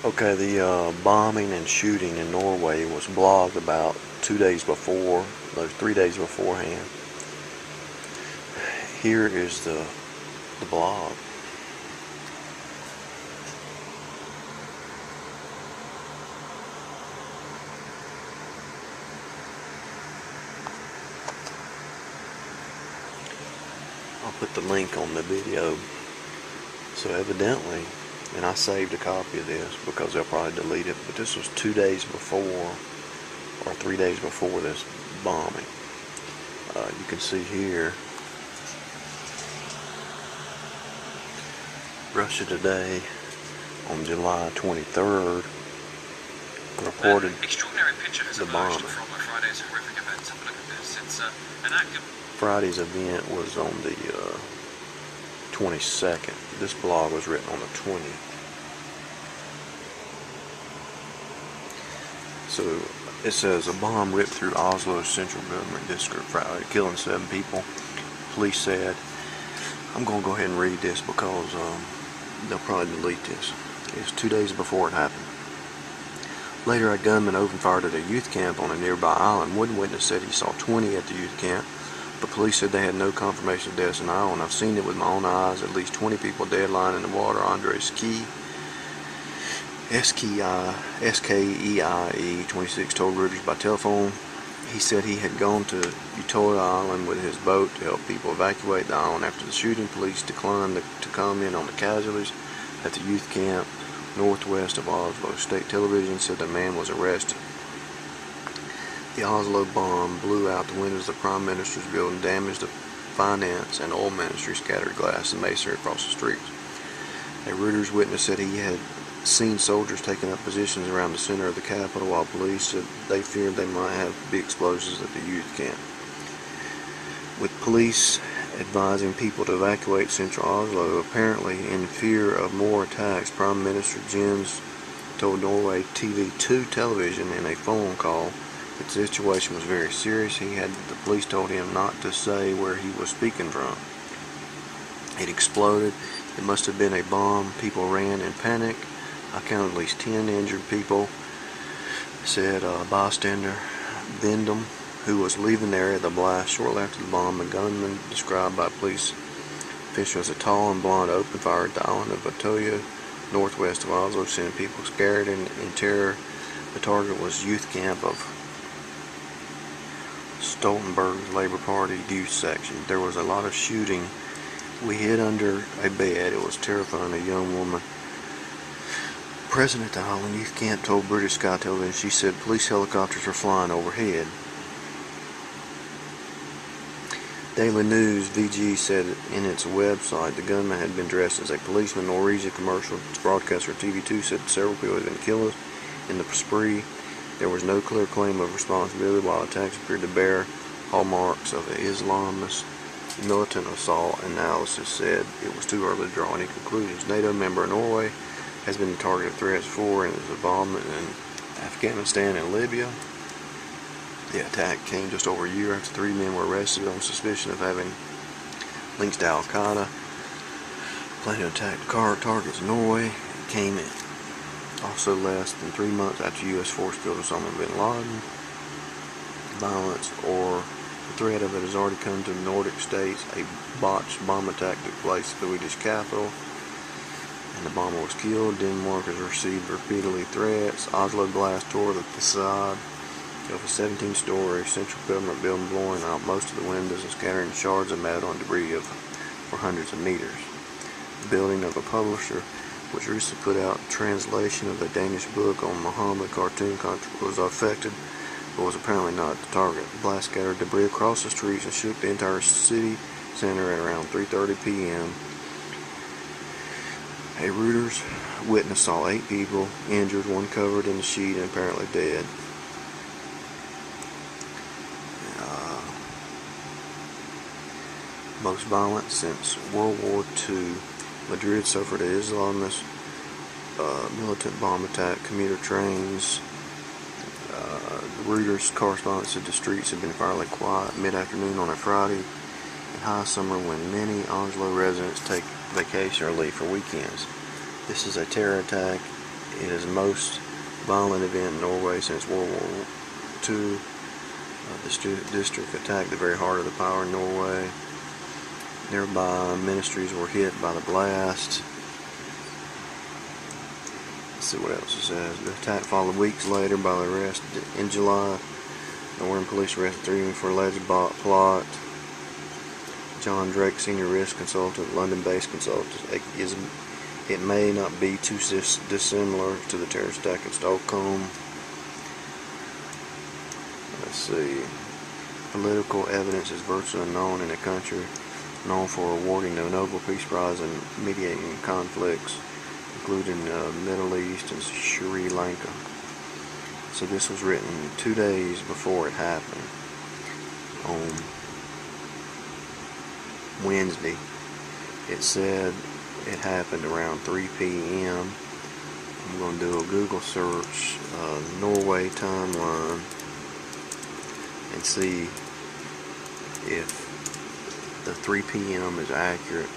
Okay, the bombing and shooting in Norway was blogged about 2 days before, no, 3 days beforehand. Here is the blog. I'll put the link on the video. So evidently, and I saved a copy of this because they'll probably delete it, but this was 2 days before or 3 days before this bombing. You can see here, Russia Today on July 23rd reported the bombing. Friday's event was on the 22nd. This blog was written on the 20th. So it says a bomb ripped through Oslo's central government district Friday, killing 7 people. Police said, I'm going to go ahead and read this because they'll probably delete this. It's 2 days before it happened. Later, a gunman opened fire at a youth camp on a nearby island. One witness said he saw 20 at the youth camp, but police said they had no confirmation of deaths on the island. I've seen it with my own eyes. At least 20 people dead lying in the water. Andre Ski, S-K-E-I-E, 26, told Reuters by telephone. He said he had gone to Utoya Island with his boat to help people evacuate the island after the shooting. Police declined to comment on the casualties at the youth camp northwest of Oslo. State television said the man was arrested. The Oslo bomb blew out the windows of the Prime Minister's building, damaged the finance and oil ministry, scattered glass and masonry across the streets. A Reuters witness said he had seen soldiers taking up positions around the center of the capital, while police said they feared they might have big explosions at the youth camp. With police advising people to evacuate central Oslo, apparently in fear of more attacks, Prime Minister Jens told Norway TV2 television in a phone call that the situation was very serious. The police told him not to say where he was speaking from. It exploded. It must have been a bomb. People ran in panic. I counted at least 10 injured people, said bystander Vendum, who was leaving the area of the blast shortly after the bomb. The gunman, described by police officials as a tall and blonde, opened fire at the island of Utoya, northwest of Oslo, sending people scared and in terror. The target was youth camp of Stoltenberg's Labour Party youth section. There was a lot of shooting. We hid under a bed. It was terrifying. A young woman present at the island youth camp told British Sky Television. She said police helicopters were flying overhead. Daily News VG said in its website the gunman had been dressed as a policeman. Norwegian commercial broadcaster TV2 said several people had been killed in the spree. There was no clear claim of responsibility, while attacks appeared to bear hallmarks of an Islamist militant assault. Analysis said it was too early to draw any conclusions. NATO member Norway has been the target of threats for and its involvement in Afghanistan and Libya. The attack came just over a year after 3 men were arrested on suspicion of having links to Al-Qaida. Planning to attack car targets in Norway. It came in also less than 3 months after U.S. force killed Osama bin Laden. Violence or the threat of it has already come to the Nordic states. A botched bomb attack took place at the Swedish capital, and the bomber was killed. Denmark has received repeatedly threats. Oslo blast tore the facade of a 17-story central government building, blowing out most of the windows and scattering shards of metal and debris for hundreds of meters. The building of a publisher, which recently put out a translation of a Danish book on Muhammad cartoon country, was affected, but was apparently not the target. The blast scattered debris across the streets and shook the entire city center at around 3:30 p.m. A Reuters witness saw 8 people injured, 1 covered in a sheet and apparently dead. Most violent since World War II. Madrid suffered an Islamist militant bomb attack. Commuter trains. Reuters correspondent said the streets had been fairly quiet mid-afternoon on a Friday in high summer when many Oslo residents take vacation or leave for weekends. This is a terror attack It is the most violent event in Norway since World War II. The district attacked the very heart of the power in Norway. Nearby ministries were hit by the blast. Let's see what else it says. The attack followed weeks later by the arrest in July. Northern police arrested 3 men for alleged plot. John Drake, senior risk consultant, London-based consultant. It may not be too dissimilar to the terrorist attack in Stockholm. Let's see. Political evidence is virtually unknown in a country known for awarding the Nobel Peace Prize and mediating conflicts, including the Middle East and Sri Lanka. So this was written 2 days before it happened, on Wednesday. It said it happened around 3 p.m. I'm going to do a Google search, Norway timeline, and see if the 3 p.m. is accurate.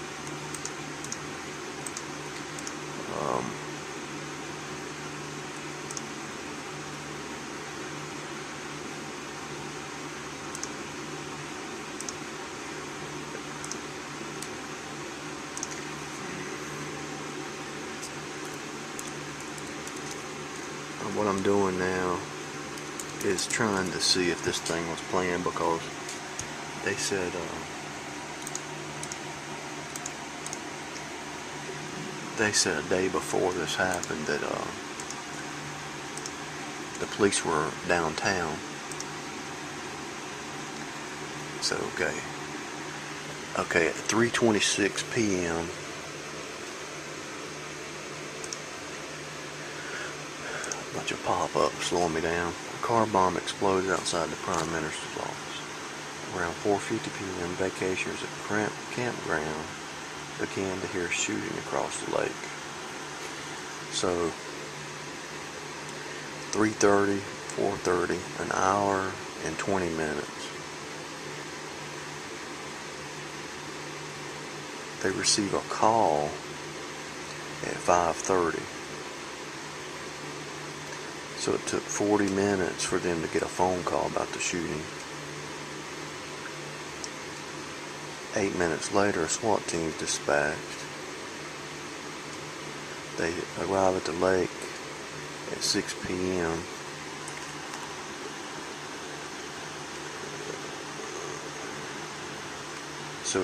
What I'm doing now is trying to see if this thing was planned, because they said a day before this happened that the police were downtown. So okay, at 3:26 p.m. bunch of pop-ups slowing me down. A car bomb exploded outside the Prime Minister's office. Around 4:50 p.m., vacationers at campground began to hear shooting across the lake. So 3:30, 4:30, an hour and 20 minutes. They receive a call at 5:30. So it took 40 minutes for them to get a phone call about the shooting. 8 minutes later, a SWAT team is dispatched. They arrive at the lake at 6 p.m. So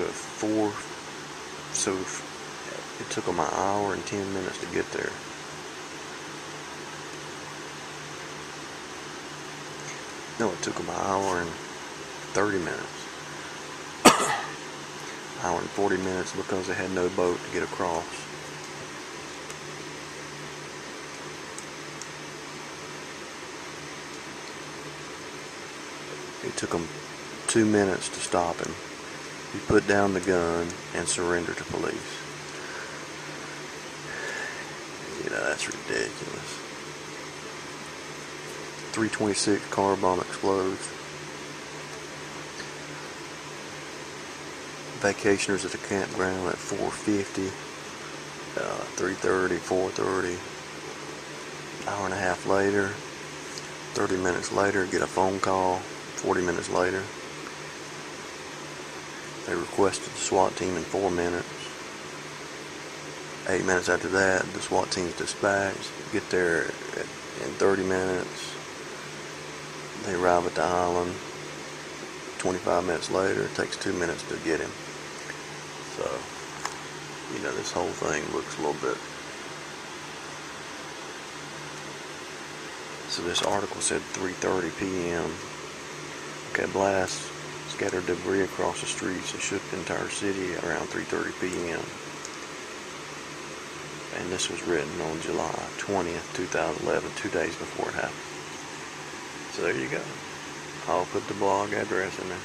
it took them an hour and 10 minutes to get there. No, it took them an hour and 30 minutes. Hour and 40 minutes because they had no boat to get across. It took them 2 minutes to stop him. He put down the gun and surrendered to police. You know, that's ridiculous. 3:26, car bomb explodes. Vacationers at the campground at 4:50, 3:30, 4:30. Hour and a half later, 30 minutes later, get a phone call. 40 minutes later, they requested the SWAT team in 4 minutes. 8 minutes after that, the SWAT team's dispatched. Get there in 30 minutes. They arrive at the island. 25 minutes later, it takes 2 minutes to get him. So, you know, this whole thing looks a little bit. So this article said 3:30 p.m. Okay, blast scattered debris across the streets and shook the entire city at around 3:30 p.m. And this was written on July 20th, 2011, 2 days before it happened. So there you go. I'll put the blog address in there.